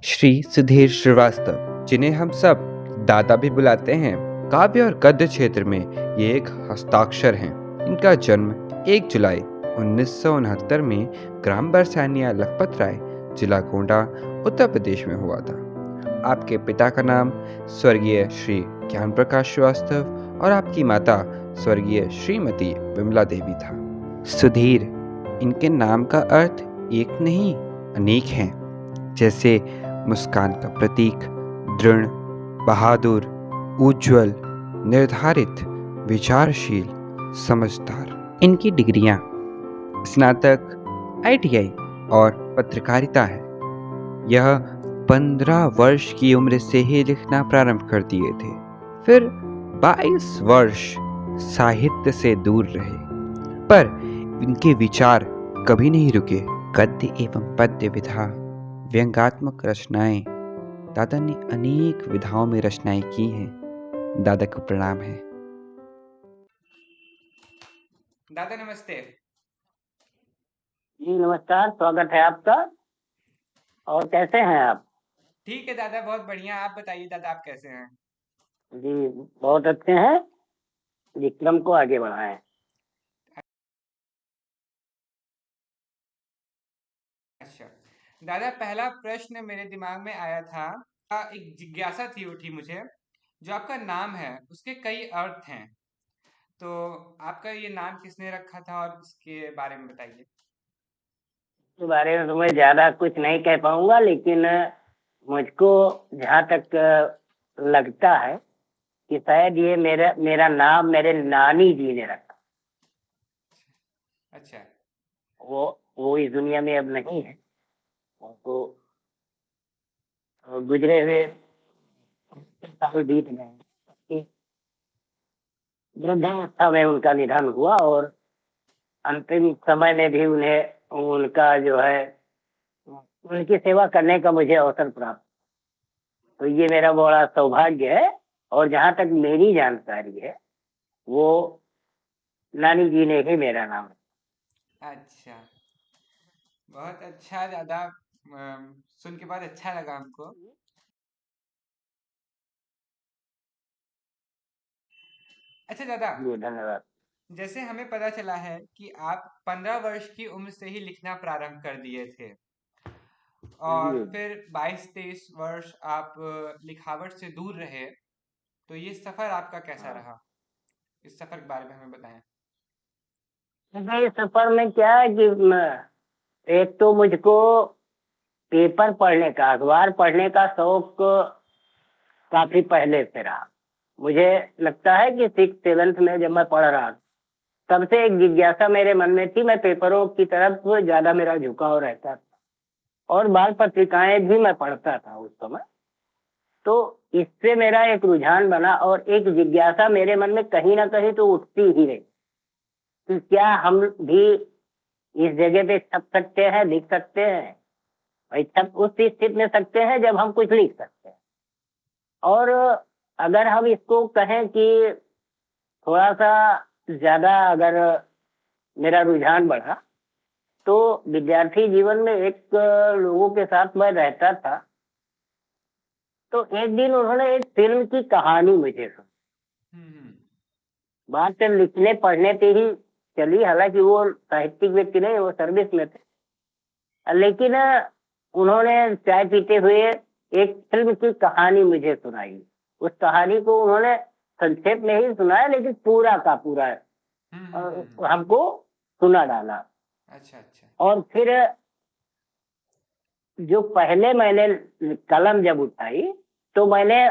श्री सुधीर श्रीवास्तव, जिन्हें हम सब दादा भी बुलाते हैं, काव्य और गद्य क्षेत्र में ये एक हस्ताक्षर हैं। इनका जन्म 1 जुलाई 1969 में ग्राम बरसानिया लखपत राय, जिला गोंडा, उत्तर प्रदेश में हुआ था। आपके पिता का नाम स्वर्गीय श्री ज्ञान प्रकाश श्रीवास्तव और आपकी माता स्वर्गीय श्रीमती विमला देवी था। सुधीर, इनके नाम का अर्थ एक नहीं अनेक हैं, जैसे मुस्कान का प्रतीक, दृढ़, बहादुर, उज्ज्वल, निर्धारित, विचारशील, समझदार। इनकी डिग्रियां स्नातक, आईटीआई और पत्रकारिता है। यह 15 वर्ष की उम्र से ही लिखना प्रारंभ कर दिए थे। फिर 22 वर्ष साहित्य से दूर रहे, पर इनके विचार कभी नहीं रुके। गद्य एवं पद्य विधा, व्यंग्यात्मक रचनाएं, दादा ने अनेक विधाओं में रचनाएं की हैं। दादा को प्रणाम है। दादा नमस्ते। जी नमस्कार, स्वागत है आपका। और कैसे हैं आप? ठीक है दादा, बहुत बढ़िया। आप बताइए दादा, आप कैसे हैं? जी बहुत अच्छे हैं। विक्रम को आगे बढ़ाएं। अच्छा दादा, पहला प्रश्न मेरे दिमाग में आया था। एक जिज्ञासा थी उठी मुझे। जो आपका नाम है उसके कई अर्थ हैं, तो आपका ये नाम किसने रखा था और इसके बारे में बताइए। इसके बारे में तो मैं ज्यादा कुछ नहीं कह पाऊंगा, लेकिन मुझको जहाँ तक लगता है कि शायद ये मेरा मेरा नाम मेरे नानी जी ने रखा। अच्छा। वो इस दुनिया में अब नहीं है। उनको गुजरे हुए साल बीत गए। वृद्धावस्था में उनका निधन हुआ और अंतिम समय में भी उन्हें उनका जो है उनकी सेवा करने का मुझे अवसर प्राप्त। तो ये मेरा बड़ा सौभाग्य है। और जहाँ तक मेरी जानकारी है, वो नानी जी ने ही मेरा नाम रखा। अच्छा, बहुत अच्छा दादा। सुन के बहुत अच्छा लगा हमको। अच्छा दादा, जी धन्यवाद। जैसे हमें पता चला है कि आप 15 वर्ष की उम्र से ही लिखना प्रारंभ कर दिए थे और जी फिर 22-23 वर्ष आप लिखावट से दूर रहे, तो ये सफर आपका कैसा हाँ, रहा? इस सफर के बारे में हमें बताएं। देखिए इस सफर में क्या है कि एक तो मुझको पेपर पढ़ने का, अखबार पढ़ने का शौक काफी पहले से रहा। मुझे लगता है कि 6th 7th में जब मैं पढ़ रहा था, तब से एक जिज्ञासा मेरे मन में थी। मैं पेपरों की तरफ ज्यादा मेरा झुकाव रहता था और बाल पत्रिकाएं भी मैं पढ़ता था उस समय। तो इससे मेरा एक रुझान बना और एक जिज्ञासा मेरे मन में कहीं ना कहीं तो उठती ही रही कि क्या हम भी इस जगह पे छप सकते हैं, लिख सकते हैं। भाई छप उस स्थिति में सकते हैं जब हम कुछ लिख सकते हैं। और अगर हम इसको कहें कि थोड़ा सा ज्यादा अगर मेरा रुझान बढ़ा, तो विद्यार्थी जीवन में एक लोगों के साथ मैं रहता था। तो एक दिन उन्होंने एक फिल्म की कहानी मुझे सुनी। हम्म। बात तो लिखने पढ़ने पे ही चली, हालांकि वो साहित्यिक व्यक्ति नहीं, वो सर्विस में थे। लेकिन उन्होंने चाय पीते हुए एक फिल्म की कहानी मुझे सुनाई। उस कहानी को उन्होंने संक्षेप में ही सुनाया, लेकिन पूरा का पूरा हमको सुना डाला। अच्छा अच्छा। और फिर जो पहले मैंने कलम जब उठाई, तो मैंने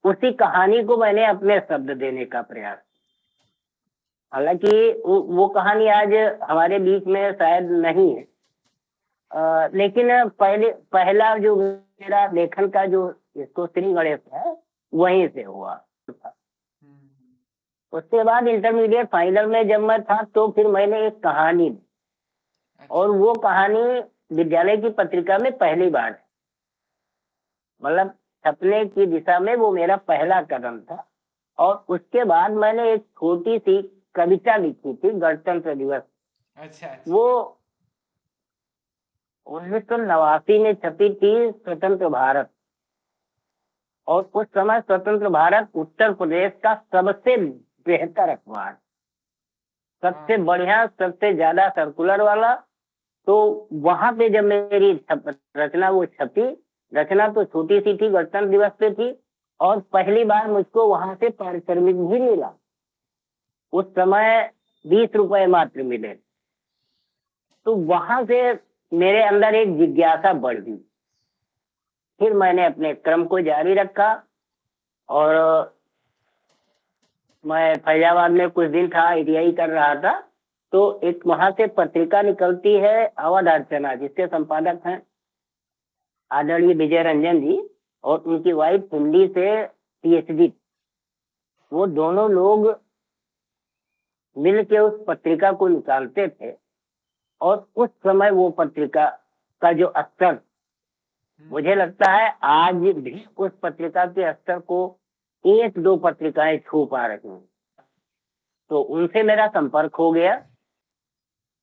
उसी कहानी को मैंने अपने शब्द देने का प्रयास। हालांकि वो कहानी आज हमारे बीच में शायद नहीं है। लेकिन पहला जो मेरा लेखन का जो इसको श्री गणेश है, वहीं से हुआ था। उसके बाद इंटरमीडिएट फाइनल में जब मैं था, तो फिर मैंने एक कहानी दी। और वो कहानी विद्यालय की पत्रिका में पहली बार, मतलब छपने की दिशा में वो मेरा पहला कदम था। और उसके बाद मैंने एक छोटी सी कविता लिखी थी गणतंत्र दिवस। अच्छा अच्छा। वो 1989 में छपी थी स्वतंत्र भारत। और उस समय स्वतंत्र भारत उत्तर प्रदेश का सबसे बेहतर अखबार, सबसे बढ़िया, सबसे ज्यादा सर्कुलर वाला। तो वहां पे जब मेरी रचना वो छपी, रचना तो छोटी सी थी, गणतंत्र दिवस पे थी, और पहली बार मुझको वहां से पारिश्रमिक भी मिला। उस समय 20 रुपए मात्र मिले। तो वहां से मेरे अंदर एक जिज्ञासा बढ़ गई। फिर मैंने अपने क्रम को जारी रखा, और मैं फैजाबाद में कुछ दिन था, आईटीआई कर रहा था। तो एक वहां से पत्रिका निकलती है अवध अर्चना, जिसके संपादक हैं आदरणीय विजय रंजन जी, और उनकी वाइफ हिंदी से पीएचडी। वो दोनों लोग मिल के उस पत्रिका को निकालते थे। और उस समय वो पत्रिका का जो स्तर, मुझे लगता है आज भी उस पत्रिका के स्तर को एक दो पत्रिकाएं छू पा रही हैं। तो उनसे मेरा संपर्क हो गया।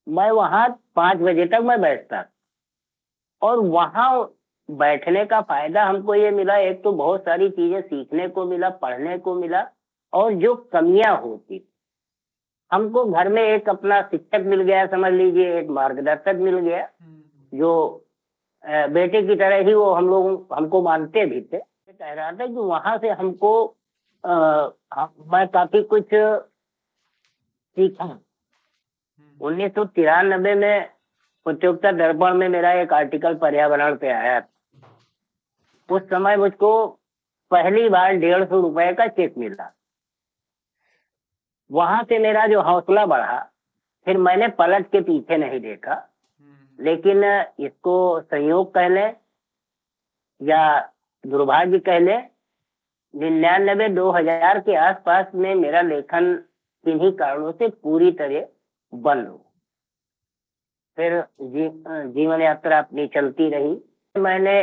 मैं वहां 5 बजे तक मैं बैठता, और वहां बैठने का फायदा हमको ये मिला, एक तो बहुत सारी चीजें सीखने को मिला, पढ़ने को मिला। और जो कमियां होती, हमको घर में एक अपना शिक्षक मिल गया, समझ लीजिए एक मार्गदर्शक मिल गया, जो बेटे की तरह ही वो हमको मानते भी थे। कह रहा था कि वहां से हमको मैं काफी कुछ सीखा। 1993 में प्रतियोगिता दर्पण में मेरा एक आर्टिकल पर्यावरण पे आया था। उस समय मुझको पहली बार 150 रुपए का चेक मिला। वहां से मेरा जो हौसला बढ़ा, फिर मैंने पलट के पीछे नहीं देखा। लेकिन इसको संयोग कह लें या दुर्भाग्य कह लें, 99-2000 के आसपास में मेरा लेखन किन्हीं कारणों से पूरी तरह बंद हो। फिर जीवन यात्रा अपनी चलती रही। मैंने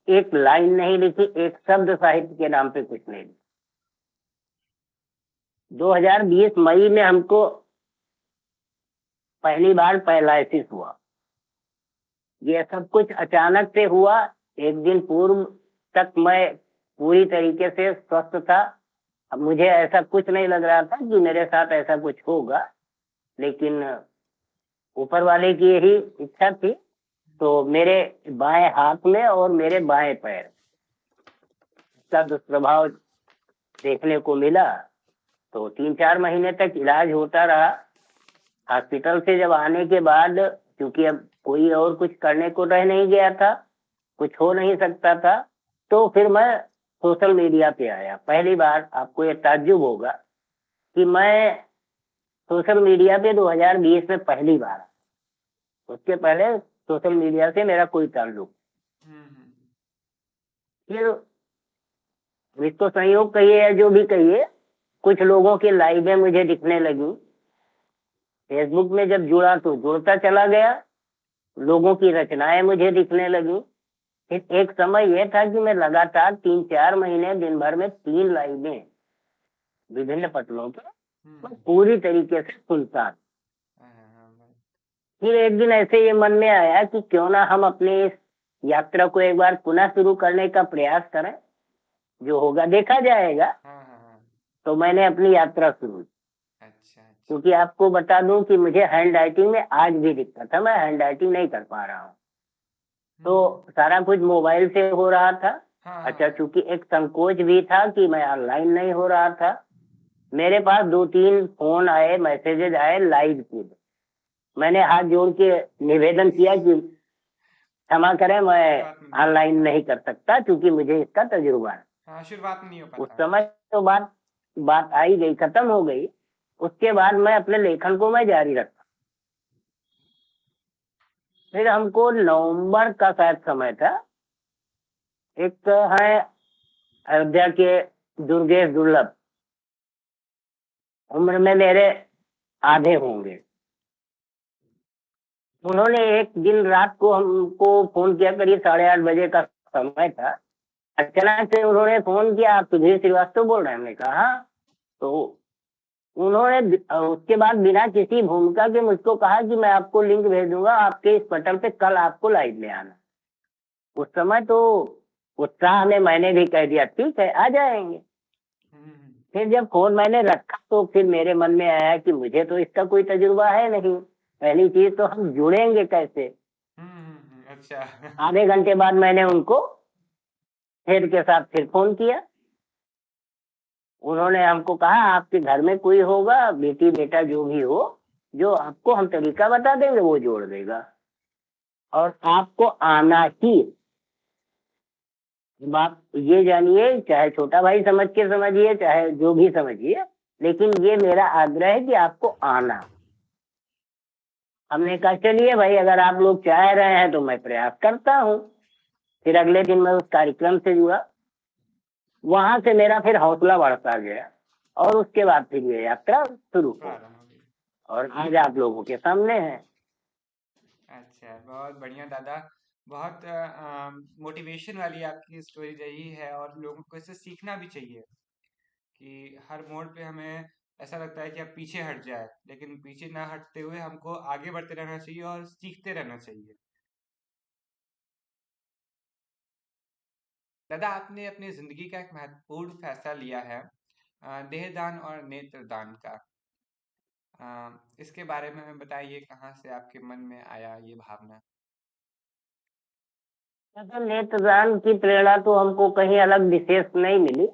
एक लाइन नहीं लिखी, एक शब्द साहित्य के नाम पे कुछ नहीं लिखा। 2020 मई में हमको पहली बार पैरालिसिस हुआ। ये सब कुछ अचानक से हुआ। एक दिन पूर्व तक मैं पूरी तरीके से स्वस्थ था। अब मुझे ऐसा कुछ नहीं लग रहा था कि मेरे साथ ऐसा कुछ होगा, लेकिन ऊपर वाले की यही इच्छा थी। तो मेरे बाएं हाथ में और मेरे बाएं पैर का दुष्प्रभाव देखने को मिला। तो 3-4 महीने तक इलाज होता रहा। हॉस्पिटल से जब आने के बाद, क्योंकि अब कोई और कुछ करने को रह नहीं गया था, कुछ हो नहीं सकता था, तो फिर मैं सोशल मीडिया पे आया। पहली बार आपको ये ताज्जुब होगा कि मैं सोशल मीडिया पे 2020 में पहली बार आया। उसके पहले सोशल मीडिया से मेरा कोई ताल्लुक। फिर इसको संयोग कहिए या जो भी कहिए, कुछ लोगों की लाइवें मुझे दिखने लगी। फेसबुक में जब जुड़ा तो जुड़ता चला गया, लोगों की रचनाएं मुझे दिखने लगी। फिर एक समय यह था कि मैं लगातार 3-4 महीने दिन भर में 3 लाइवें विभिन्न पटलों पर मैं पूरी तरीके से सुनता। फिर एक दिन ऐसे ये मन में आया कि क्यों ना हम अपनी इस यात्रा को एक बार पुनः शुरू करने का प्रयास करें, जो होगा देखा जाएगा। तो मैंने अपनी यात्रा शुरू की। अच्छा। क्योंकि आपको बता दूं कि मुझे हैंड राइटिंग में आज भी दिक्कत है, मैं हैंड राइटिंग नहीं कर पा रहा हूँ। तो सारा कुछ मोबाइल से हो रहा था। अच्छा, चूंकि एक संकोच भी था कि मैं ऑनलाइन नहीं हो रहा था, मेरे पास 2-3 फोन आए, मैसेजेज आए लाइव के। मैंने हाथ जोड़ के निवेदन किया कि क्षमा करें, मैं ऑनलाइन नहीं कर सकता, क्योंकि मुझे इसका तजुर्बा है। शुरुआत में नहीं हो पाता। उस समय तो बात आई गई, खत्म हो गई। उसके बाद मैं अपने लेखन को मैं जारी रखा। फिर हमको नवंबर का शायद समय था। एक है अयोध्या के दुर्गेश दुर्लभ, उम्र में मेरे आधे होंगे। उन्होंने एक दिन रात को हमको फोन किया, करीब 8:30 बजे का समय था। अचानक से उन्होंने फोन किया, आप सुधीर श्रीवास्तव बोल रहे हैं? हमने कहा हाँ। तो उसके बाद बिना किसी भूमिका के मुझको कहा कि मैं आपको लिंक भेज दूंगा, आपके इस पटल पे कल आपको लाइव में आना। उस समय तो उत्साह में मैंने भी कह दिया ठीक है आ जाएंगे। फिर जब फोन मैंने रखा तो फिर मेरे मन में आया कि मुझे तो इसका कोई तजुर्बा है नहीं, पहली चीज तो हम जुड़ेंगे कैसे। अच्छा। आधे घंटे बाद मैंने उनको फिर के साथ फिर फोन किया। उन्होंने हमको कहा आपके घर में कोई होगा, बेटी बेटा जो भी हो, जो आपको हम तरीका बता देंगे वो जोड़ देगा, और आपको आना ही। आप ये जानिए, चाहे छोटा भाई समझ के समझिए चाहे जो भी समझिए, लेकिन ये मेरा आग्रह है कि आपको आना। हमने कहा चलिए भाई अगर आप लोग चाह रहे हैं तो मैं प्रयास करता हूँ। फिर अगले दिन मैं उस कार्यक्रम से जुड़ा, वहां से मेरा फिर हौसला बढ़ता गया और उसके बाद फिर ये यात्रा शुरू हो और आज आप लोगों के सामने है। अच्छा, बहुत बढ़िया दादा। बहुत मोटिवेशन वाली आपकी स्टोरी रही है और लोगों को इससे सीखना भी चाहिए कि हर मोड़ पे हमें ऐसा लगता है कि अब पीछे हट जाए, लेकिन पीछे ना हटते हुए हमको आगे बढ़ते रहना चाहिए और सीखते रहना चाहिए। दादा, आपने अपनी जिंदगी का एक महत्वपूर्ण फैसला लिया है, देहदान और नेत्रदान का। अ, इसके बारे में हमें बताइए, कहाँ से आपके मन में आया ये भावना? असल नेत्रदान की प्रेरणा तो हमको कहीं अलग विशेष नहीं मिली,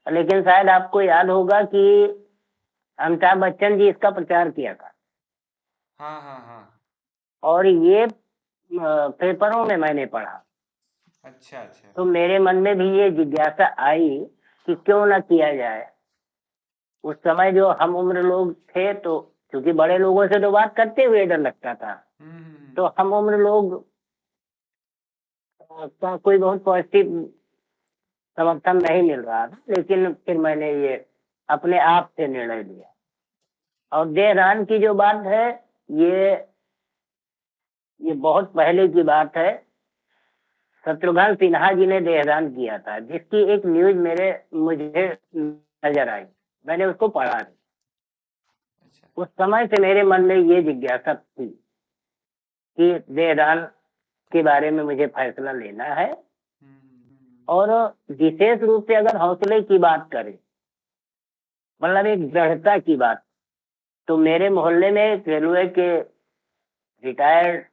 लेकिन शायद आपको याद होगा कि अमिताभ बच्चन जी इसका प्रचार किया था हाँ हाँ हाँ। और ये पेपरों में मैंने पढ़ा। अच्छा अच्छा। तो मेरे मन में भी ये जिज्ञासा आई कि क्यों ना किया जाए। उस समय जो हम उम्र लोग थे तो क्योंकि बड़े लोगों से तो बात करते हुए डर लगता था, तो हम उम्र लोग का कोई बहुत पॉजिटिव समर्थन नहीं मिल रहा था, लेकिन फिर मैंने ये अपने आप से निर्णय लिया। और देहरान की जो बात है, ये ये बहुत पहले की बात है। शत्रुघ्न सिन्हा जी ने देहदान किया था, जिसकी एक न्यूज मुझे नजर आई, मैंने उसको पढ़ा नहीं। अच्छा। उस समय से मेरे मन में ये जिज्ञासा थी कि देहदान के बारे में मुझे फैसला लेना है। और विशेष रूप से अगर हौसले की बात करें, मतलब एक दृढ़ता की बात, तो मेरे मोहल्ले में एक रेलवे के रिटायर्ड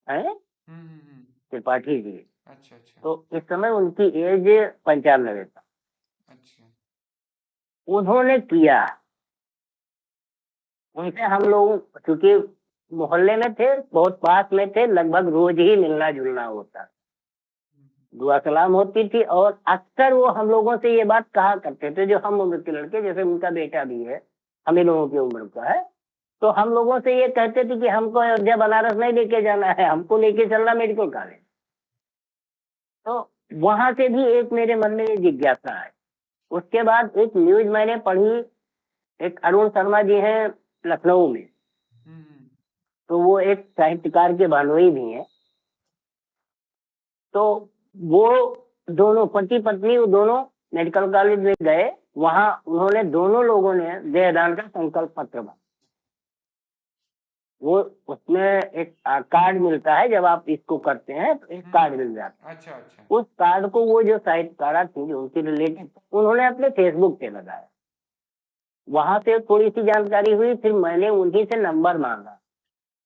हैं त्रिपाठी जी। अच्छा अच्छा। तो इस समय उनकी एज 95 था। अच्छा। उन्होंने किया, उनसे हम लोग क्योंकि मोहल्ले में थे, बहुत पास में थे, लगभग रोज ही मिलना जुलना होता, दुआ सलाम होती थी। और अक्सर वो हम लोगों से ये बात कहा करते थे, जो हम उम्र के लड़के, जैसे उनका बेटा भी है हम ही लोगों की उम्र का है, तो हम लोगों से ये कहते थे कि हमको अयोध्या बनारस नहीं लेके जाना है, हमको लेके चलना मेडिकल कॉलेज। तो वहां से भी एक मेरे मन में ये जिज्ञासा है। उसके बाद एक न्यूज मैंने पढ़ी, एक अरुण शर्मा जी हैं लखनऊ में, तो वो एक साहित्यकार के भानोई भी हैं। तो वो दोनों पति पत्नी, वो दोनों मेडिकल कॉलेज में गए, वहां उन्होंने दोनों लोगों ने देहदान का संकल्प पत्र भरा। वो उसमें एक कार्ड मिलता है, जब आप इसको करते हैं तो एक कार्ड मिल जाता है। अच्छा अच्छा। उस कार्ड को वो जो साहित्यकार थी जो उनके रिलेटिव, उन्होंने अपने फेसबुक पे लगाया। वहां से थोड़ी सी जानकारी हुई, फिर मैंने उन्हीं से नंबर मांगा,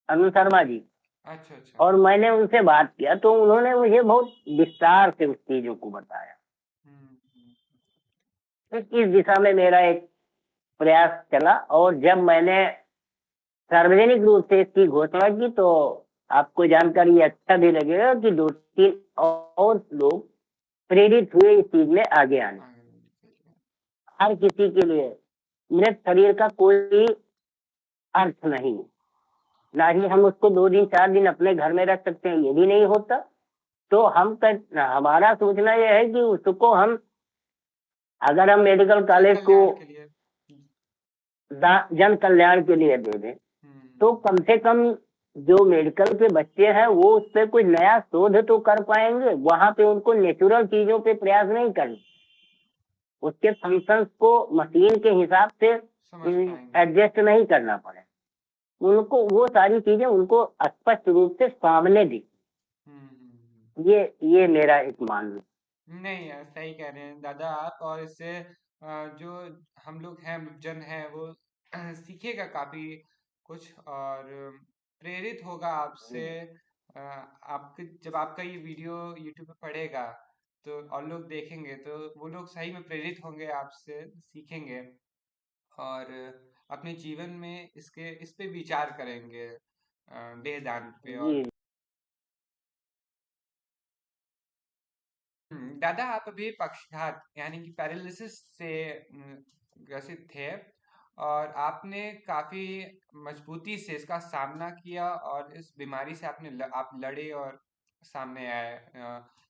अरुण शर्मा जी। अच्छा अच्छा। और मैंने उनसे बात किया तो उन्होंने मुझे बहुत विस्तार से उस चीजों को बताया। तो इस दिशा में मेरा एक प्रयास चला, और जब मैंने सार्वजनिक रूप से इसकी घोषणा की तो आपको जानकारी अच्छा भी लगेगा कि 2-3 और लोग प्रेरित हुए इस चीज में आगे आने। हर किसी के लिए मृत शरीर का कोई अर्थ नहीं, ना ही हम उसको 2 दिन 4 दिन अपने घर में रख सकते हैं, ये भी नहीं होता। तो हमारा सोचना यह है कि उसको हम, अगर हम मेडिकल कॉलेज को कल्याण के लिए। जन कल्याण के लिए दे दें, तो कम से कम जो मेडिकल के बच्चे हैं वो उस पर कोई नया शोध तो कर पाएंगे। वहां पे उनको नेचुरल चीजों पे प्रयास नहीं करना, उसके फंक्शंस को मशीन के हिसाब से समझ पाएंगे। एडजस्ट नहीं करना पड़े, उनको वो सारी चीजें उनको स्पष्ट रूप से सामने दिख। ये मेरा एक मानना। नहीं यार, सही कह रहे हैं दादा आप। और इससे जो हम लोग हैं, जन है, वो सीखेगा काफी कुछ, और प्रेरित होगा आपसे। आपके जब आपका ये वीडियो यूट्यूब पे पड़ेगा तो और लोग देखेंगे तो वो लोग सही में प्रेरित होंगे आपसे, सीखेंगे और अपने जीवन में इस पे विचार करेंगे, देहदान पे। और जी दादा आप अभी पक्षाघात यानी कि पैरालिसिस से ग्रसित थे, और आपने काफी मजबूती से इसका सामना किया और इस बीमारी से आप लड़े और सामने आए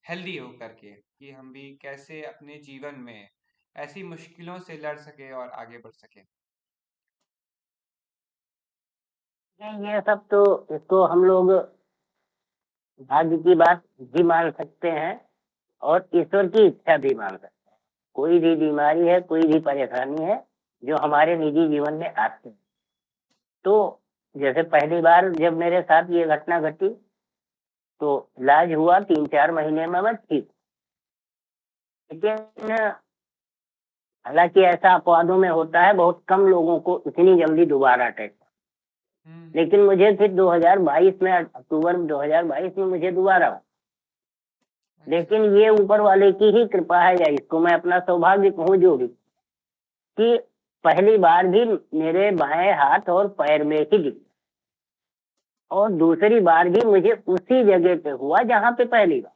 हेल्दी होकर के, कि हम भी कैसे अपने जीवन में ऐसी मुश्किलों से लड़ सके और आगे बढ़ सके। ये सब तो इसको हम लोग भाग्य की बात भी मान सकते हैं और ईश्वर की इच्छा भी मान सकते हैं। कोई भी बीमारी है, कोई भी परेशानी है जो हमारे निजी जीवन में आती है, तो जैसे पहली बार जब मेरे साथ ये घटना घटी तो इलाज हुआ, 3-4 महीने में मैं ठीक। लेकिन हालांकि ऐसा अपवादों में होता है, बहुत कम लोगों को इतनी जल्दी दोबारा अटैक। लेकिन मुझे फिर 2022 में, अक्टूबर 2022 में मुझे दोबारा हुआ। लेकिन ये ऊपर वाले की ही कृपा है, या इसको मैं अपना सौभाग्य कहूँ जो भी, कि पहली बार भी मेरे बाएं हाथ और पैर में ही दिखा, और दूसरी बार भी मुझे उसी जगह पे हुआ जहां पे पहली बार।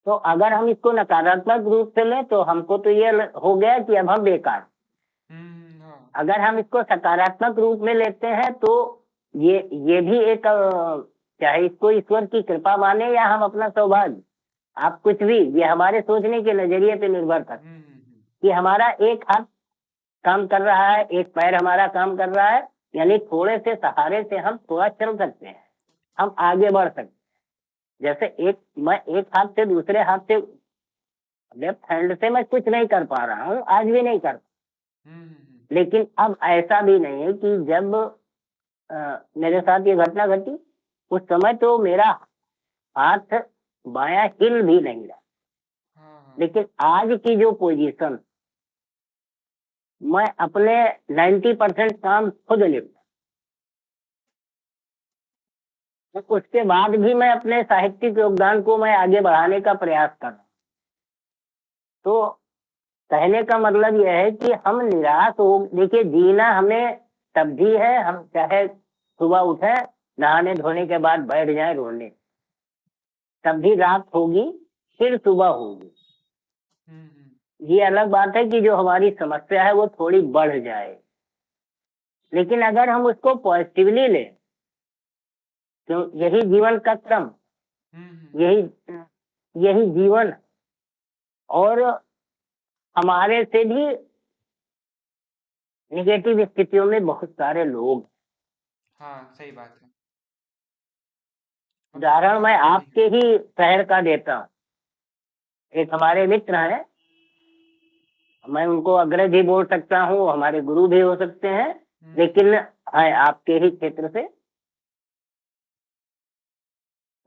तो अगर हम इसको नकारात्मक रूप से लें तो हमको तो ये हो गया कि अब हम बेकार। अगर हम इसको सकारात्मक रूप में लेते हैं तो ये भी एक चाहे इसको ईश्वर की कृपा माने या हम अपना सौभाग्य, आप कुछ भी, ये हमारे सोचने के नजरिए पे निर्भर करता है कि हमारा एक हाथ काम कर रहा है, एक पैर हमारा काम कर रहा है, यानी थोड़े से सहारे से हम थोड़ा चल सकते हैं, हम आगे बढ़ सकते हैं। जैसे मैं एक हाथ से दूसरे हाथ से, लेफ्ट हैंड से मैं कुछ नहीं कर पा रहा हूँ, आज भी नहीं कर। लेकिन अब ऐसा भी नहीं है कि जब मेरे साथ ये घटना घटी उस समय तो मेरा हाथ बायां हिल भी नहीं रहा। लेकिन आज की जो पोजीशन, मैं अपने 90% काम खुद निपटा, तो उसके बाद भी मैं अपने साहित्यिक योगदान को मैं आगे बढ़ाने का प्रयास कर रहा हूँ। तो कहने का मतलब यह है कि हम निराश हो, देखिए जीना हमें तब भी है, हम चाहे सुबह उठे, नहाने धोने के बाद बैठ जाए रोने, तब भी रात होगी, फिर सुबह होगी। ये अलग बात है कि जो हमारी समस्या है वो थोड़ी बढ़ जाए, लेकिन अगर हम उसको पॉजिटिवली लें तो यही जीवन का क्रम, यही यही जीवन। और हमारे से भी निगेटिव स्थितियों में बहुत सारे लोग। हाँ सही बात है। उदाहरण मैं आपके ही शहर का देता हूँ। एक हमारे मित्र हैं, मैं उनको अग्रज ही बोल सकता हूँ, हमारे गुरु भी हो सकते हैं, लेकिन है आपके ही क्षेत्र से।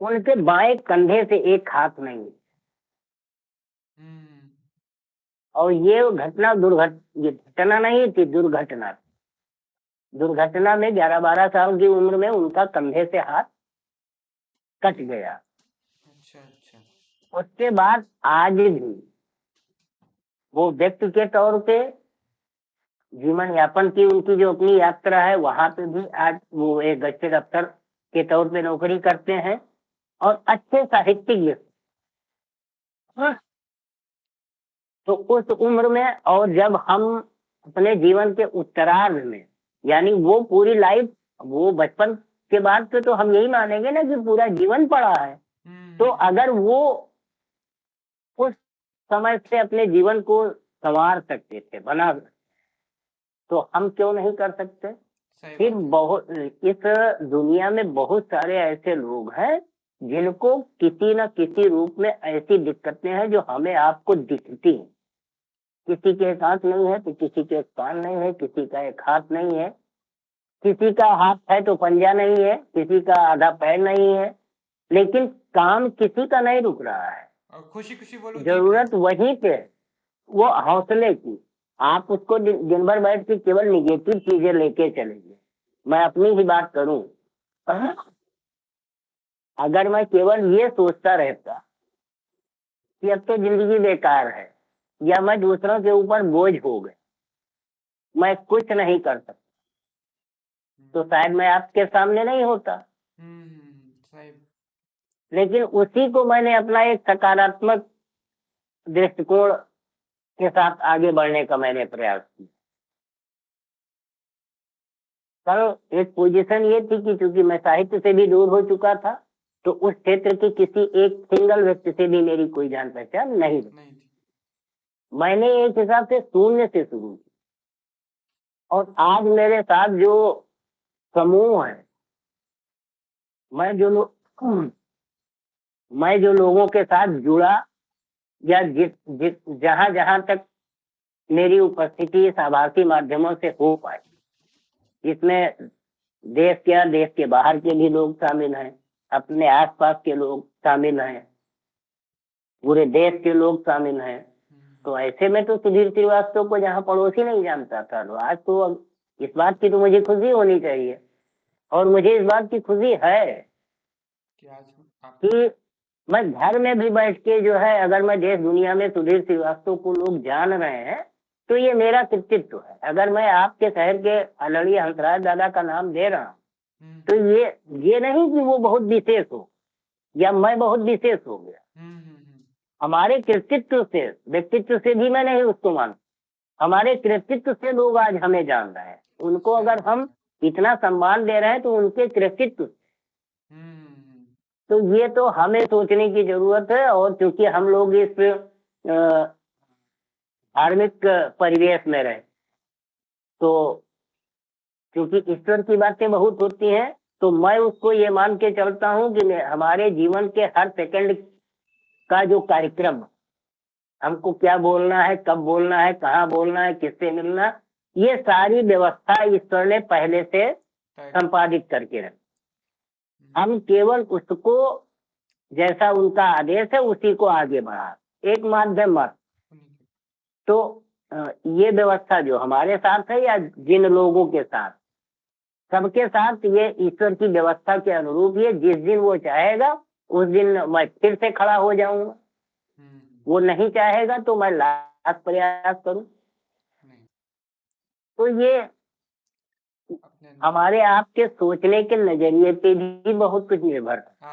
उनके बाएं कंधे से एक हाथ नहीं, और ये घटना नहीं थी, दुर्घटना। दुर्घटना में 11-12 साल की उम्र में उनका कंधे से हाथ कट गया। अच्छा। उसके बाद आज भी वो व्यक्ति के तौर पे जीवन यापन की उनकी जो अपनी यात्रा है, वहां पे भी आज वो एक गजटेड अफसर के तौर पे नौकरी करते हैं और अच्छे साहित्यिक व्यक्ति। हाँ। तो उस उम्र में, और जब हम अपने जीवन के उत्तरार्ध में, यानी वो पूरी लाइफ, वो बचपन के बाद से तो हम यही मानेंगे ना कि पूरा जीवन पड़ा है, तो अगर वो उस समय से अपने जीवन को संवार सकते थे, बना, तो हम क्यों नहीं कर सकते। फिर बहुत, इस दुनिया में बहुत सारे ऐसे लोग हैं जिनको किसी न किसी रूप में ऐसी दिक्कतें हैं जो हमें आपको दिखती हैं, किसी के एक आंख नहीं है तो किसी के एक कान नहीं है, किसी का एक हाथ नहीं है, किसी का हाथ है तो पंजा नहीं है, किसी का आधा पैर नहीं है, लेकिन काम किसी का नहीं रुक रहा है। और खुशी खुशी वो लोग जी रहे जरूरत हैं। वहीं पे है, वो हौसले की। आप उसको दिन भर बैठ के केवल निगेटिव चीजें लेके चलेंगे। मैं अपनी ही बात करूं, अगर मैं केवल ये सोचता रहता कि अब तो जिंदगी बेकार है, या मैं दूसरों के ऊपर बोझ हो गए, मैं कुछ नहीं कर सकता, तो शायद मैं आपके सामने नहीं होता। सही। लेकिन उसी को मैंने अपना एक सकारात्मक दृष्टिकोण के साथ आगे बढ़ने का मैंने प्रयास किया। कल एक पोजीशन ये थी कि चूंकि मैं साहित्य से भी दूर हो चुका था, तो उस क्षेत्र के किसी एक सिंगल व्यक्ति से भी मेरी कोई जान पहचान नहीं थी। नहीं थी। मैंने एक हिसाब से शून्य से शुरू की, और आज मेरे साथ जो समूह है, मैं जो मैं जो लोगों के साथ जुड़ा, या जिस जिस जहां जहां तक मेरी उपस्थिति इस आभासी माध्यमों से हो पाई, जिसमें देश के देश के बाहर के भी लोग शामिल हैं, अपने आसपास के लोग शामिल हैं, पूरे देश के लोग शामिल हैं। तो ऐसे में तो सुधीर श्रीवास्तव को जहाँ पड़ोसी नहीं जानता था, तो आज तो अब इस बात की तो मुझे खुशी होनी चाहिए, और मुझे इस बात की खुशी है कि मैं घर में भी बैठ के जो है, अगर मैं देश दुनिया में सुधीर श्रीवास्तव को लोग जान रहे हैं, तो ये मेरा कृतित्व है। अगर मैं आपके शहर के आदरणीय हंसराज दादा का नाम दे रहा हूँ, तो ये नहीं कि वो बहुत विशेष हो या मैं बहुत विशेष हो गया। हमारे कृतित्व से, व्यक्तित्व से भी मैं नहीं उसको मानता, हमारे कृतित्व से लोग आज हमें जान रहे हैं। उनको अगर हम इतना सम्मान दे रहे हैं तो उनके कृतित्व। तो ये तो हमें सोचने की जरूरत है। और क्योंकि हम लोग इस धार्मिक परिवेश में रहे, तो क्योंकि ईश्वर की बातें बहुत होती हैं, तो मैं उसको ये मान के चलता हूँ कि हमारे जीवन के हर सेकंड का जो कार्यक्रम, हमको क्या बोलना है, कब बोलना है, कहाँ बोलना है, किससे मिलना, ये सारी व्यवस्था ईश्वर ने पहले से संपादित करके रखी। हम केवल उसको, जैसा उनका आदेश है, उसी को आगे बढ़ा, एक माध्यम मत। तो ये व्यवस्था जो हमारे साथ है, या जिन लोगों के साथ, सबके साथ ये ईश्वर की व्यवस्था के अनुरूप है। जिस दिन वो चाहेगा उस दिन मैं फिर से खड़ा हो जाऊंगा, वो नहीं चाहेगा तो मैं लाख प्रयास करूं। तो ये हमारे आपके सोचने के नजरिए पे भी बहुत कुछ निर्भर है।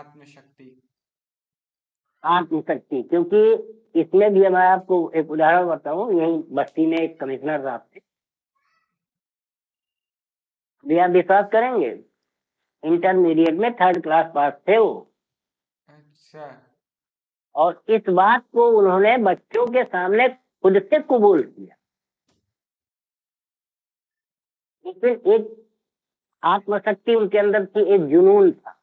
आत्मशक्ति, क्योंकि इसमें भी मैं आपको एक उदाहरण बताऊं। यही बस्ती में एक कमिश्नर साहब थे, भी आप विश्वास करेंगे, इंटरमीडिएट में 3rd क्लास पास थे वो। अच्छा। और इस बात को उन्होंने बच्चों के सामने खुद से कबूल किया। लेकिन एक आत्मशक्ति उनके अंदर थी, एक जुनून था।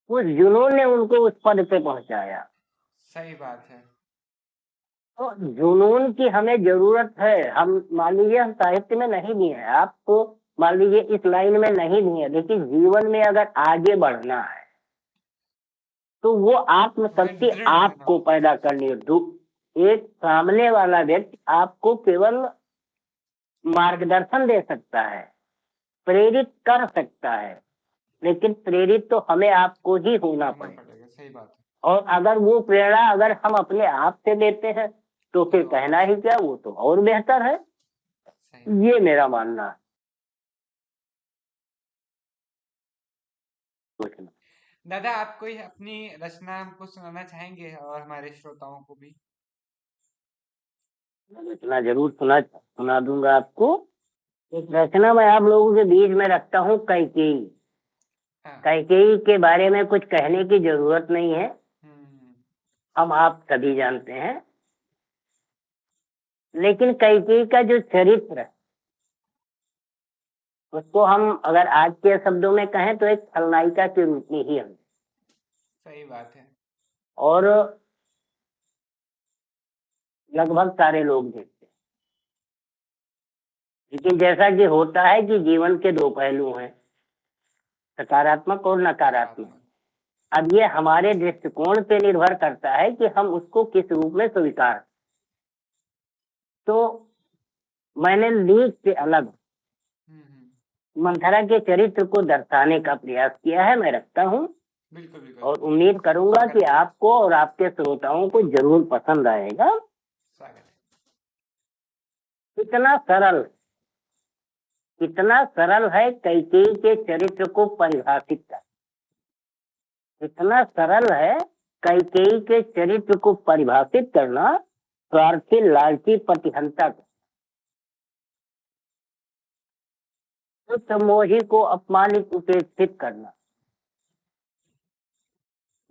उस जुनून ने उनको उस पद पे पहुंचाया। सही बात है। तो जुनून की हमें जरूरत है। हम मान लीजिए हम साहित्य में नहीं भी हैं, आपको मान लीजिए इस लाइन में नहीं भी है, लेकिन जीवन में अगर आगे बढ़ना है तो वो आत्मशक्ति आपको पैदा करनी है। एक सामने वाला व्यक्ति आपको केवल मार्गदर्शन दे सकता है, प्रेरित कर सकता है, लेकिन प्रेरित तो हमें आपको ही होना पड़ेगा। सही बात है। और अगर वो प्रेरणा अगर हम अपने आप से देते हैं तो फिर कहना ही क्या, वो तो और बेहतर है। ये मेरा मानना है। दादा, आप कोई अपनी रचना हमको सुनाना चाहेंगे और हमारे श्रोताओं को भी? रचना जरूर सुना दूंगा आपको। एक रचना मैं आप लोगों के बीच में रखता हूँ, कैकेयी। कैकेयी के बारे में कुछ कहने की जरूरत नहीं है, हम आप सभी जानते हैं। लेकिन कैकेयी का जो चरित्र, उसको हम अगर आज के शब्दों में कहें तो एक खलनायिका के रूप में ही हम। सही बात है। और लगभग सारे लोग देखते हैं। लेकिन जैसा कि होता है कि जीवन के दो पहलू हैं, सकारात्मक और नकारात्मक। नकारात्मक। अब ये हमारे दृष्टिकोण पे निर्भर करता है कि हम उसको किस रूप में स्वीकार। तो मैंने लीक से अलग मंथरा के चरित्र को दर्शाने का प्रयास किया है, मैं रखता हूँ बिल्कुल बिल्कुल। और उम्मीद करूंगा कि स्वागत है। आपको और आपके श्रोताओं को जरूर पसंद आएगा। स्वागत है। कितना सरल है कैकेयी के चरित्र को परिभाषित कर। इतना सरल है कैकेयी के चरित्र को परिभाषित करना, स्वार्थी लालची प्रतिहंता को, उस मोही को अपमानित उपेक्षित करना।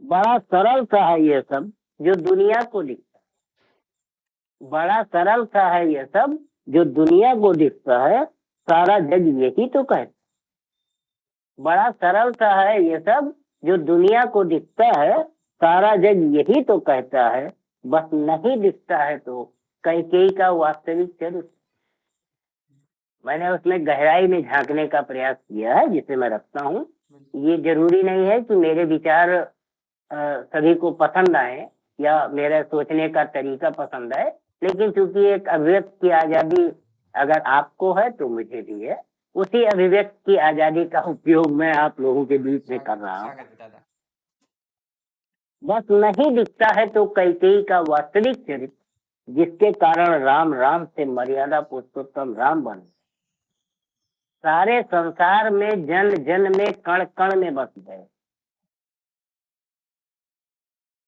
बड़ा सरल सा है ये सब जो दुनिया को दिखता है। बड़ा सरल सा है ये सब जो दुनिया को दिखता है, सारा जग यही तो कहता। बड़ा सरल सा है ये सब जो दुनिया को दिखता है, सारा जग यही तो कहता है। बस नहीं दिखता है तो कैकेयी का वास्तविक चरित्र। मैंने उसमें गहराई में झांकने का प्रयास किया है, जिसे मैं रखता हूँ। ये जरूरी नहीं है कि मेरे विचार सभी को पसंद आए या मेरे सोचने का तरीका पसंद आए, लेकिन चूंकि एक अभिव्यक्ति की आजादी अगर आपको है तो मुझे भी है, उसी अभिव्यक्ति की आजादी का उपयोग मैं आप लोगों के बीच में कर रहा हूँ। स्वागत है दादा। बस नहीं दिखता है तो कैकेयी का वास्तविक चरित्र, जिसके कारण राम राम से मर्यादा पुरुषोत्तम राम बन सारे संसार में जन जन में कण कण में बस गए।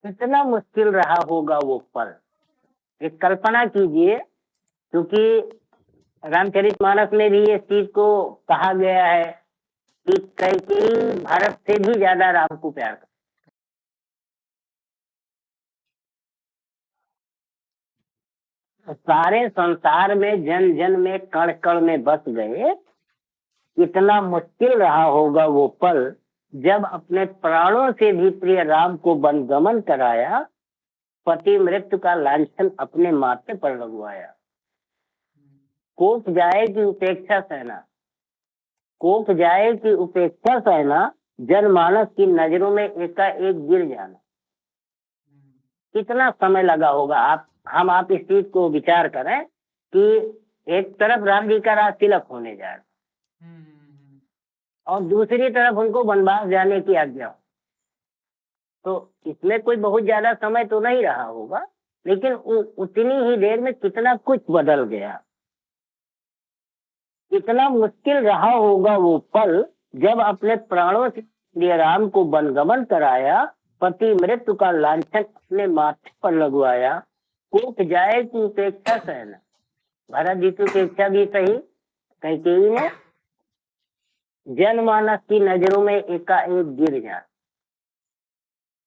कितना मुश्किल रहा होगा वो पल। एक कल्पना कीजिए, क्योंकि रामचरितमानस में भी इस चीज को कहा गया है कि कैकेयी भारत से भी ज्यादा राम को प्यार करती। सारे संसार में जन जन में कण कण में बस गए। कितना मुश्किल रहा होगा वो पल जब अपने प्राणों से भी प्रिय राम को वनगमन कराया, पति मृत्यु का लांछन अपने माथे पर लगवाया। कोप जाए कि उपेक्षा सहना, कोप जाए कि उपेक्षा सहना, जनमानस की नजरों में एकाएक गिर जाना। कितना समय लगा होगा। आप इस चीज को विचार करें कि एक तरफ राम जी का राज तिलक होने जा रहा और दूसरी तरफ उनको वनवास जाने की आज्ञा हो, तो इसमें कोई बहुत ज्यादा समय तो नहीं रहा होगा, लेकिन उतनी ही देर में कितना कुछ बदल गया। कितना मुश्किल रहा होगा वो पल जब अपने प्राणों से श्री राम को वनगमन कराया, पति मृत्यु का लांछन अपने माथे पर लगवाया। कोप जाए कि उपेक्षा सहना, भरत जी की उपेक्षा भी सही, कैकेयी ने जनमानस की नजरों में एकाएक गिर जाना।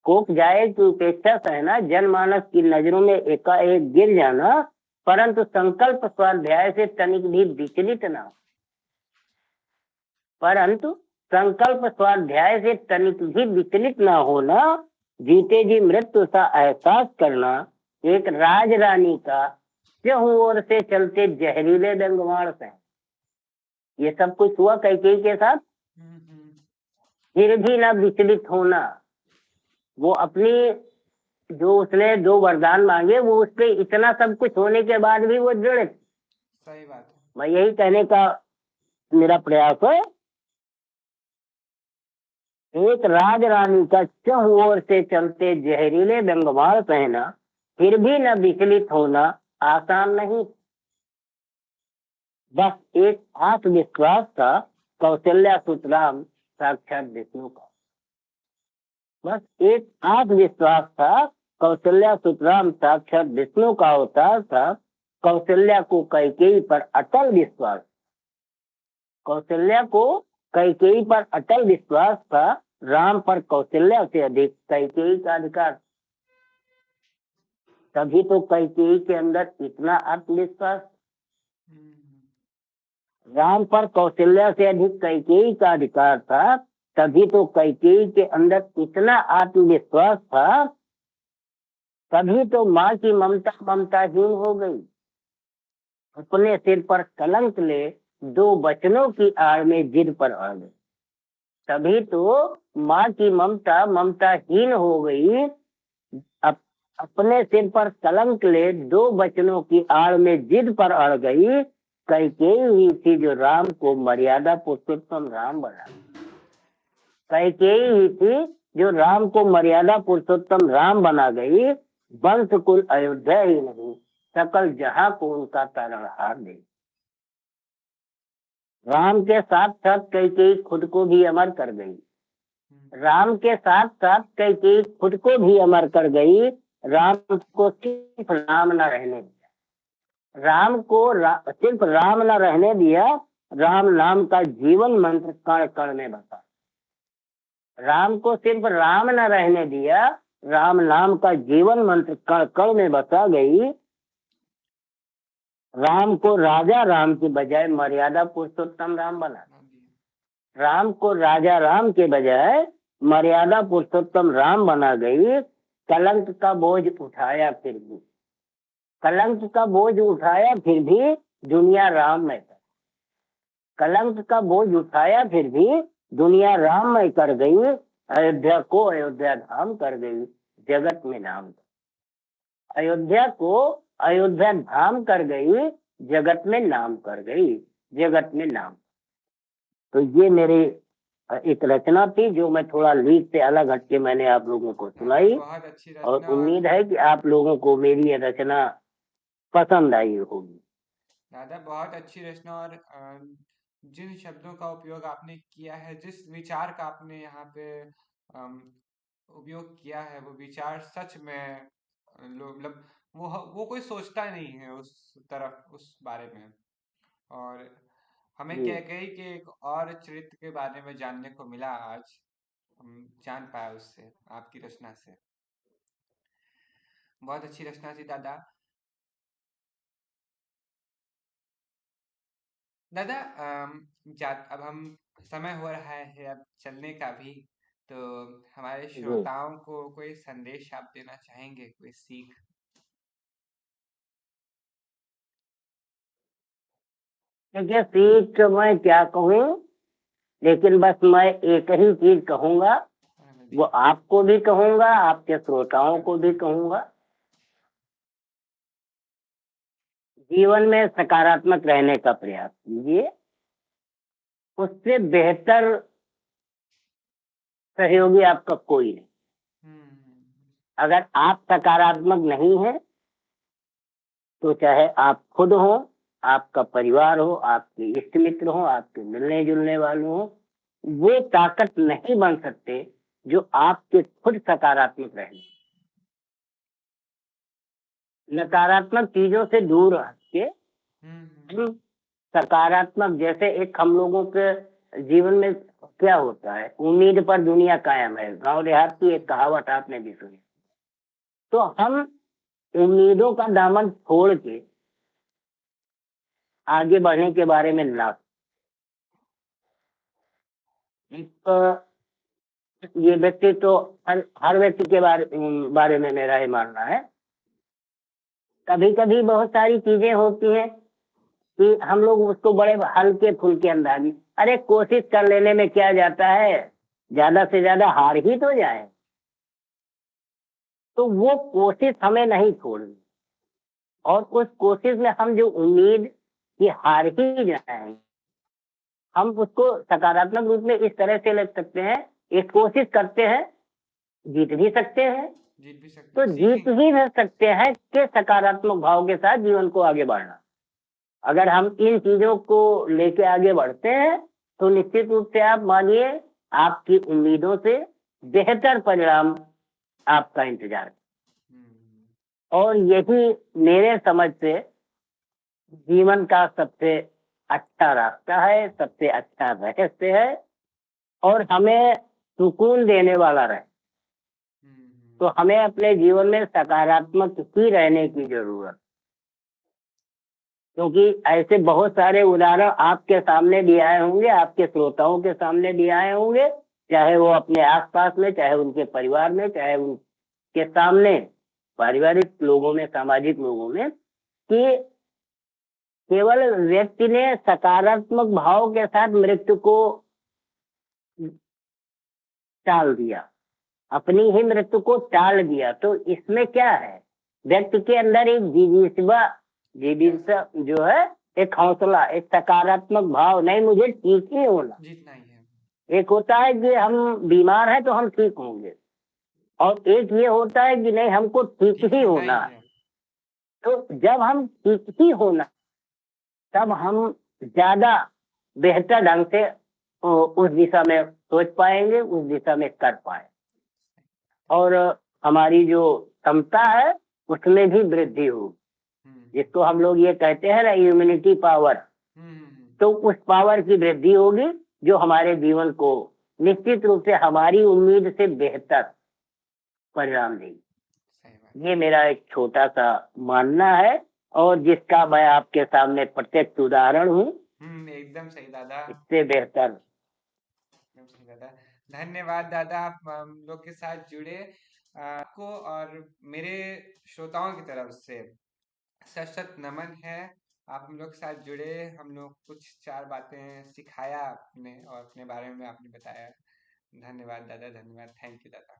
कोप जाए कि उपेक्षा सहना, जनमानस की नजरों में एकाएक गिर जाना, परंतु संकल्प स्वाध्याय से तनिक भी विचलित ना, परंतु संकल्प स्वाध्याय से तनिक भी विचलित ना होना, जीते जी मृत्यु सा एहसास करना, एक राज रानी का चहुं ओर से चलते जहरीले डंगवार से। ये सब कुछ हुआ कैकेयी के साथ, फिर भी ना विचलित होना। वो अपनी जो उसने 2 वरदान मांगे, वो उसके इतना सब कुछ होने के बाद भी वो दृढ़। सही बात है। मैं यही कहने का मेरा प्रयास है, एक राज रानी का चहुं ओर से चलते जहरीले डंगवार पहना, फिर भी न विचलित होना आसान नहीं। बस एक आत्मविश्वास था कौशल्या सुतराम साक्षात विष्णु का। बस एक आत्मविश्वास था कौशल्या सुतराम साक्षात विष्णु का अवतार था। कौशल्या को कैकेयी पर अटल विश्वास, कौशल्या को कैकेयी पर अटल विश्वास था। राम पर कौशल्या से अधिक कैकेयी का अधिकार। तभी तो कैकेयी के अंदर इतना आत्मविश्वास। राम पर कौशल्या से अधिक कैकेयी का अधिकार था, तभी तो कैकेयी के अंदर इतना आत्मविश्वास था कभी तो माँ की ममता ममताहीन हो गई, अपने सिर पर कलंक ले दो बचनों की आड़ में जिद पर अड़ गई। तभी तो माँ की ममता ममताहीन हो गई, अप, अपने सिर पर कलंक ले दो बचनों की आड़ में जिद पर अड़ गई। कैकेयी ही थी जो राम को मर्यादा पुरुषोत्तम राम बना। कैकेयी ही थी जो राम को मर्यादा पुरुषोत्तम राम बना गई। वंश कुल अयोध्या ही नहीं, सकल जहां को उनका तारणहार दे। राम के साथ साथ कैकेयी खुद को भी अमर कर गई। राम के साथ साथ कैकेयी खुद को भी अमर कर गई। राम को सिर्फ राम न रहने दिया, राम को सिर्फ राम न रहने दिया। राम नाम का जीवन मंत्र कण कण में बसा। राम को सिर्फ राम न रहने दिया, राम नाम का जीवन मंत्र कण कण में बसा गई। राम को राजा राम की बजाय मर्यादा पुरुषोत्तम राम बना। राम को राजा राम के बजाय मर्यादा पुरुषोत्तम राम बना गई। कलंक का बोझ उठाया फिर भी, कलंक का बोझ उठाया फिर भी दुनिया राम में कर। कलंक का बोझ उठाया फिर भी दुनिया राम में कर गई। अयोध्या को अयोध्या धाम कर गई, जगत में नाम। अयोध्या को अयोध्या धाम कर गई, जगत में नाम कर गई, जगत में नाम। तो ये मेरी एक रचना थी जो मैं थोड़ा लीक से अलग हटके मैंने आप लोगों को सुनाई, बहुत अच्छी और रचना। और उम्मीद है कि आप लोगों को मेरी ये रचना पसंद आई होगी। दादा बहुत अच्छी रचना। और जिन शब्दों का उपयोग आपने किया है, जिस विचार का आपने यहाँ पे अम, उपयोग किया है, वो विचार सच में लोग मतलब वो कोई सोचता नहीं है उस तरफ, उस बारे में। और हमें जी कैकेयी के एक और चरित्र के बारे में जानने को मिला आज, हम जान पाए उससे, आपकी रचना से। बहुत अच्छी रचना थी दादा। दादा अब हम समय हो रहा है अब चलने का भी, तो हमारे जी। श्रोताओं को कोई संदेश आप देना चाहेंगे, कोई सीख? देखिए, सीख मैं क्या कहूँ, लेकिन बस मैं एक ही चीज कहूंगा, वो आपको भी कहूंगा, आपके श्रोताओं को भी कहूंगा। जीवन में सकारात्मक रहने का प्रयास कीजिए, उससे बेहतर सहयोगी आपका कोई नहीं। अगर आप सकारात्मक नहीं हैं, तो चाहे आप खुद हो, आपका परिवार हो, आपके इष्ट मित्र हो, आपके मिलने जुलने वाले हो, वो ताकत नहीं बन सकते जो आपके खुद सकारात्मक रहने। नकारात्मक चीजों से दूर हट के हम सकारात्मक, जैसे एक हम लोगों के जीवन में क्या होता है, उम्मीद पर दुनिया कायम है, गांव देहात की एक कहावत आपने भी सुनी। तो हम उम्मीदों का दामन छोड़ के आगे बढ़ने के बारे में ना, एक ये व्यक्ति तो हर व्यक्ति के बारे में मेरा ये मानना है। कभी कभी बहुत सारी चीजें होती हैं कि हम लोग उसको बड़े हल्के फुल्के अंदाज में, अरे कोशिश कर लेने में क्या जाता है, ज्यादा से ज्यादा हार ही तो जाए। तो वो कोशिश हमें नहीं छोड़नी, और उस कोशिश में हम जो उम्मीद कि हार ही जाए, हम उसको सकारात्मक रूप में इस तरह से ले सकते हैं, एक कोशिश करते हैं, जीत भी सकते हैं, जीत भी सकते तो हैं, जीत सीखेंगे। भी रह सकते हैं कि सकारात्मक भाव के साथ जीवन को आगे बढ़ना। अगर हम इन चीजों को लेके आगे बढ़ते हैं, तो निश्चित रूप से आप मानिए, आपकी उम्मीदों से बेहतर परिणाम आपका इंतजार है। और यही मेरे समझ से जीवन का सबसे अच्छा रास्ता है, सबसे अच्छा रहस्य है, और हमें सुकून देने वाला रहे। तो हमें अपने जीवन में सकारात्मक ही रहने की जरूरत, क्योंकि ऐसे बहुत सारे उदाहरण आपके सामने भी आए होंगे, आपके श्रोताओं के सामने भी आए होंगे, चाहे वो अपने आसपास में, चाहे उनके परिवार में, चाहे उनके सामने पारिवारिक लोगों में, सामाजिक लोगों में, कि केवल व्यक्ति ने सकारात्मक भाव के साथ मृत्यु को टाल दिया, अपनी ही मृत्यु को टाल दिया। तो इसमें क्या है, व्यक्ति के अंदर एक जिज्ञासा जो है, एक हौसला, एक सकारात्मक भाव, नहीं मुझे ठीक ही होना। जीतना ही है। एक होता है कि हम बीमार हैं तो हम ठीक होंगे, और एक ये होता है कि नहीं हमको ठीक ठीक ही होना होना ही है। है। तो जब हम ठीक ही होना, तब हम ज्यादा बेहतर ढंग से उस दिशा में सोच पाएंगे, उस दिशा में कर पाए, और हमारी जो क्षमता है उसमें भी वृद्धि होगी, हम्म जिसको हम लोग ये कहते हैं ना, इम्यूनिटी पावर। तो उस पावर की वृद्धि होगी, जो हमारे जीवन को निश्चित रूप से हमारी उम्मीद से बेहतर परिणाम देगी। सही बात। ये मेरा एक छोटा सा मानना है, और जिसका मैं आपके सामने प्रत्यक्ष उदाहरण हूँ। एकदम सही दादा, इससे बेहतर। एकदम सही दादा। धन्यवाद दादा, आप हम लोग के साथ जुड़े। आपको और मेरे श्रोताओं की तरफ से सत सत नमन है। आप हम लोग के साथ जुड़े, हम लोग कुछ चार बातें सिखाया आपने और अपने बारे में आपने बताया। धन्यवाद दादा, धन्यवाद, थैंक यू दादा।